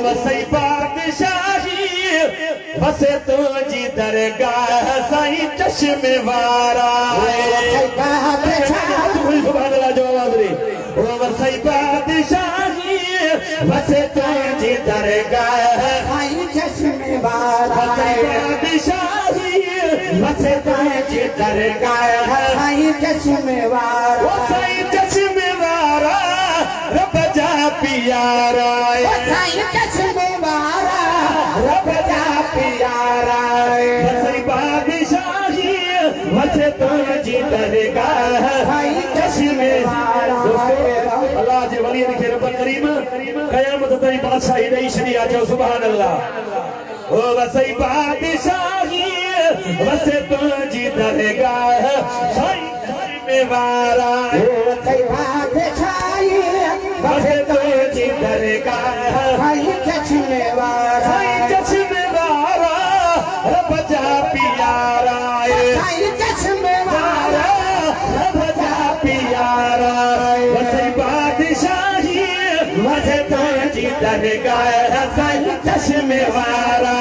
वसई बादशाही वसे तुझी दरगाह साईं चश्मे वारा वसई बादशाही वसे तुझी दरगाह साईं चश्मे वारा बादशाही वसे तुझी दरगाह साईं चश्मे वारा साईं चश्मे वारा रब जा प्यारा साईं चश्मे वारा रब जा प्यारा वसई बादशाही वसे तुझी दरगाह साईं चश्मे वारा अल्लाह जे वली खे रब करीम क़यामत ताईं बादशाही ॾेई छॾी आहे चओ सुभान अल्लाह ओ वसई बादशाही वसे तुझी दरगाह साईं चश्मे वारा वसई बादशाही वसे तुझी दरगाह साईं चश्मे वारा साईं चश्मे वारा रब जा प्यारा साईं चश्मे वारा रब जा प्यारा वसई बादशाही वसे तुझी दरगाह साईं चश्मे वारा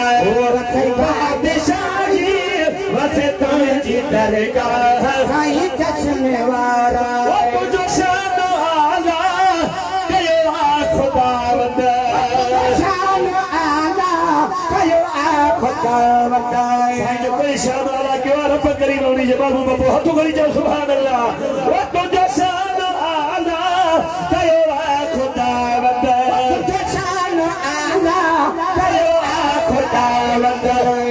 वसई बादशाही वसे तुझी दरगाह साईं चश्मे वारा तुझो शान आला कयो आ खुदावंद शान आला कयो आ खुदावंद साईं जो कोई शान आला कयो रब करीम उन्ही जे बाबू बाबू हथ खणी चओ सुभान अल्लाह वो तुझो शान आला कयो आ खुदावंद शान आला कयो आ खुदावंद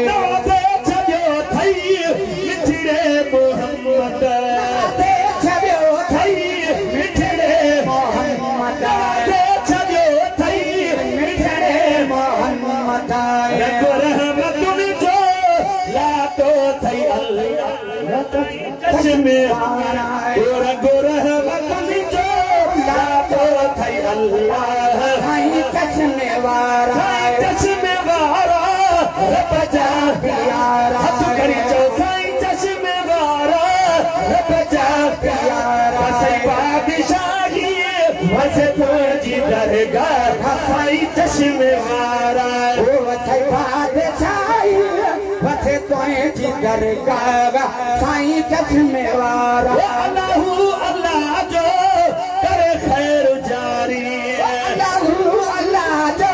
नवाज़े छॾियो थई मिठड़े मोहम्मद छॾियो थई मिठड़े मोहम्मद नवाज़े छॾियो थई मिठड़े मोहम्मद रगो रहमतुनि जो लातो थई अल्लाह चश्मे वारा रगो रहमतुनि जो लातो थई अल्लाह साईं चश्मे वारा साईं चश्मे वारा रब जा प्यारा हथ खणी चओ साईं चश्मे वारा रब जा प्यारा वसई बादशाही वसे तुझी दरगाह साईं चश्मे वारा वसई बादशाही वसे तुझी दरगाह साईं चश्मे वारा अल्लाहू अल्लाह जो करे खैर जारी अल्लाहू अल्लाह जो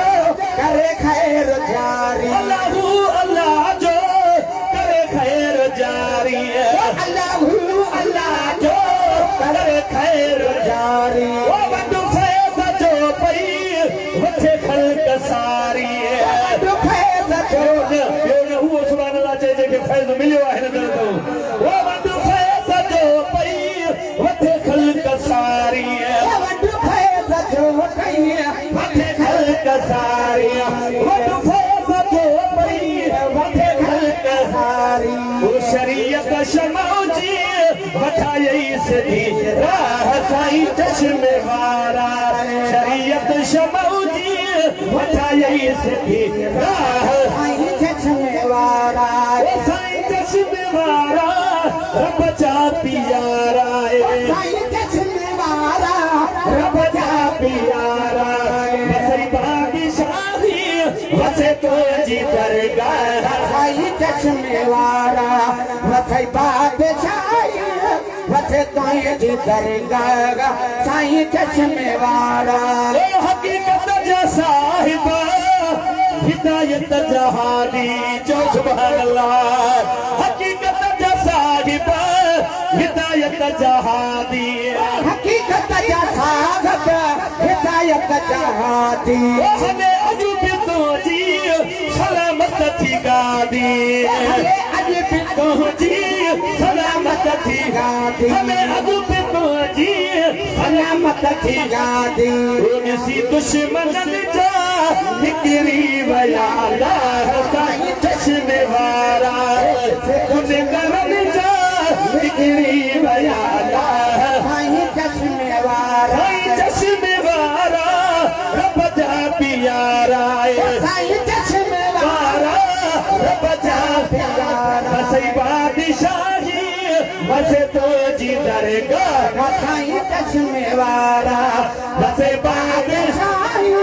करे खैर जारी अल्लाहू अल्लाह जो करे खैर जारी अल्लाहू अल्लाह जो करे खैर जारी ओ वॾो फैज़ जो पई वठे ख़ल्क़ सारी फैज़ जो ॿियो न उहो सुभाणे अल्लाह चए जेके फैज़ मिलियो आहे हिन दर ओ वॾो फैज़ जो पई वठे ख़ल्क़ सारी वॾो फैज़ जो कई वठे ख़ल्क़ सारी वॾो फैज़ जो पई वठे ख़ल्क़ सारी ओ शरीयत शमौजी वठाई सिधी राह साईं चश्मे वारा शरीयत शमौजी वठाई सिधी राह साईं चश्मे वारा साईं चश्मे वारा रब जा प्यारा साईं चश्मे वारा रब जा प्यारा वसई बादशाही वसे तुझी दरगाह साईं चश्मे वारा वसई बादशाही वसे तुझी दरगाह साईं चश्मे वारा ओ हकीकत जा साहिब हिदायत जहादी चो सुभान अल्लाह हकीकत जा साहिब हिदायत जहादी हकीकत जा साहिब हिदायत जहादी हमें अजू भी तो जी सलामत थी गादी अज भी तो जी सलामत थी गादी हमें अजू भी तो जी सलामत थी गादी किसी दुश्मन जा निकरी वया साईं चश्मे वारा करन जा निकरी वया साईं चश्मे वारा साईं चश्मे वारा रब जा प्यारा साईं चश्मे वारा रब जा प्यारा वसई बादशाही वसे तुझी दरगाह साईं चश्मे वारा वसे बादशाही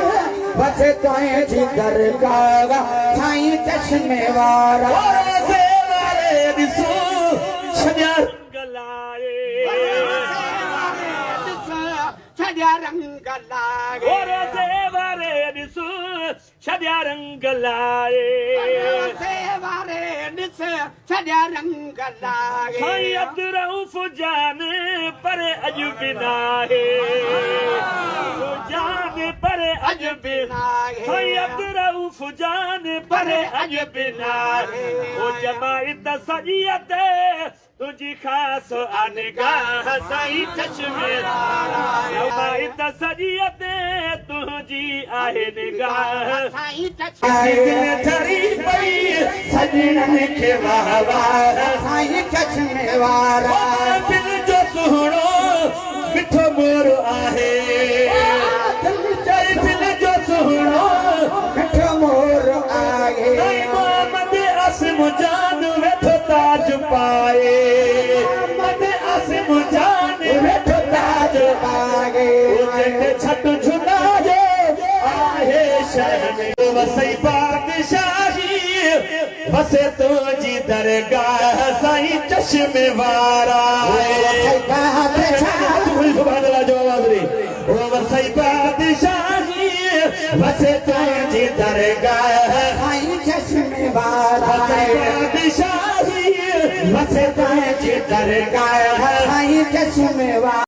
बसे तोए जी दरगाह साईं चश्मे वारा से वारे ॾिसो छॾिया गलाए छॾिया रंग लागे से वारे ॾिसो छॾिया रंग लाए वारे ॾिस छॾिया रंग लागे साईं अब्दुरऊफ़ जान पर अॼु बि नाहे जान पर अॼु बि साईं अब्दुरऊफ़ जान पर अॼु बि नाहे ओ जमायत सॼियत तुंहिंजी ख़ासि अनगाह साईं चश्मे वारा जमायत सॼियत तुंहिंजी आहे निगाह साईं दिल ठरी पई सजणनि खे वाह वाह साईं चश्मे वारा दिल जो सुहिणो मिठो मोर आहे दिल जो सुहिणो मिठो मोर आहे मोहम्मद आसिम जान वेठो ताज पाए मोहम्मद आसिम जान वेठो ताज पागे पाए छट झुलाए आहे शहन वसई बादशाही वसे तुंहिंजी दरगाह साईं चश्मे वारा वसई बादशाही वसे तुंहिंजी दरगाह साईं चश्मे वारा बादशाही वसे तुंहिंजी दरगाह साईं चश्मे वारा